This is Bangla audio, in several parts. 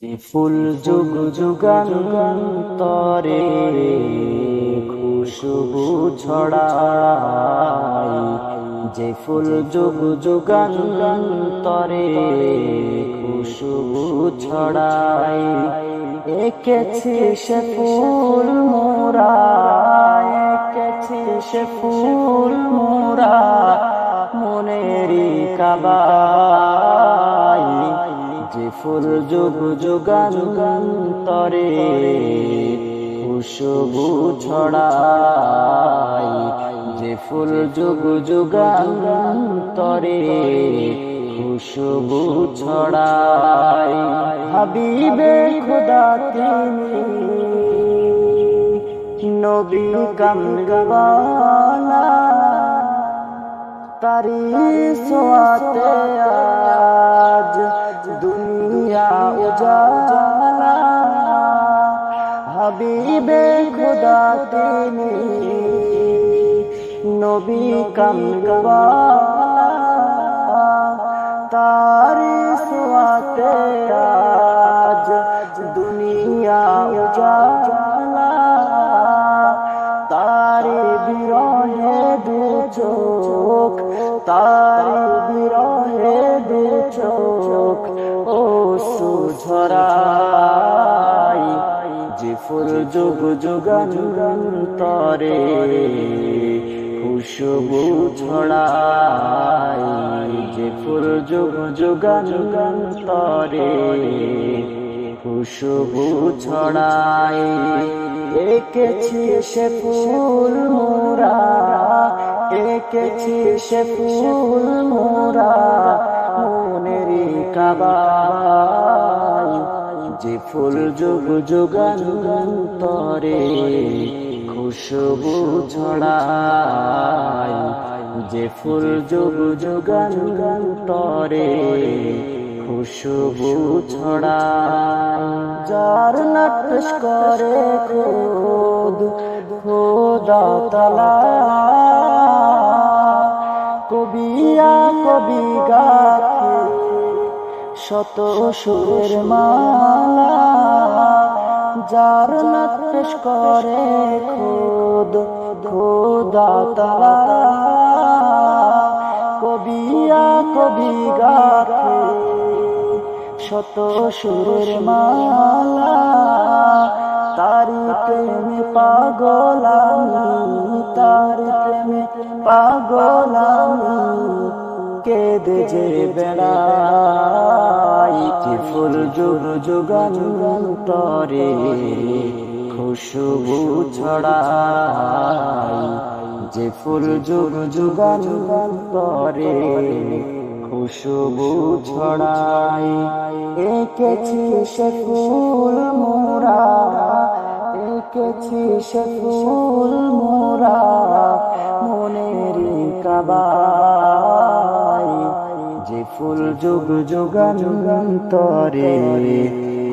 যে ফুল যুগ যুগান্তরে খুশবু ছড়ায়, যে ফুল যুগ যুগান্তরে খুশবু ছড়ায়, এঁকেছি সে ফুল মোরা, এঁকেছি সে ফুল মোরা মনেরই কাবায়। যে ফুল যুগ যুগান্তরে খুশবু ছড়ায়, যে ফুল যুগ যুগান্তরে খুশবু ছড়ায়। হাবিবে খোদা তিনি নবী কামলিওয়ালা, তারি সোয়াতে আজ দুনিয়া উজালা। হাবিবে খোদা তিনি নবী কামলিওয়ালা, তারি সোয়াতে আজ দুনিয়া উজালা। তারি বিরহে দু চোখ, তারি বিরহে দু চোখ ও সুঝরাই। যে ফুল যুগ যুগান্তরে খুশবু ছড়ায়, যে ফুল যুগ যুগান্তরে খুশবু ছড়ায়। এঁকেছি সে ফুল মোরা, এঁকেছি সে ফুল মোরা মনেরই কাবায়। যে ফুল যুগ যুগান্তরে খুশবু ছড়ায়, যে ফুল যুগ যুগান্তরে খুশবু ছড়ায়। যার নাটস করে খুদ খোদা তাআলা, কবিয়া কবি গাথে শত সুরের মালা। যার নাটস করে খুদ খোদা তাআলা, কবিয়া কবি গাথে শত সুরের মালা। তারি প্রেমে পাগল আমি, তারি প্রেমে পাগল আমি, কেঁদে যে বেড়াই। যে ফুল যুগ যুগান্তরে খুশবু ছড়ায়, যে ফুল যুগ যুগান্তরে খুশবু ছড়ায়। এঁকেছি সে ফুল মোরা, এঁকেছি সে ফুল মোরা মনেরই কাবায়। যে ফুল যুগ যুগান্তরে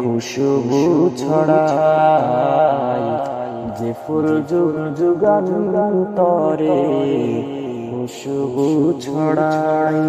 খুশবু ছড়ায়, যে ফুল যুগ যুগান্তরে খুশবু ছড়ায়।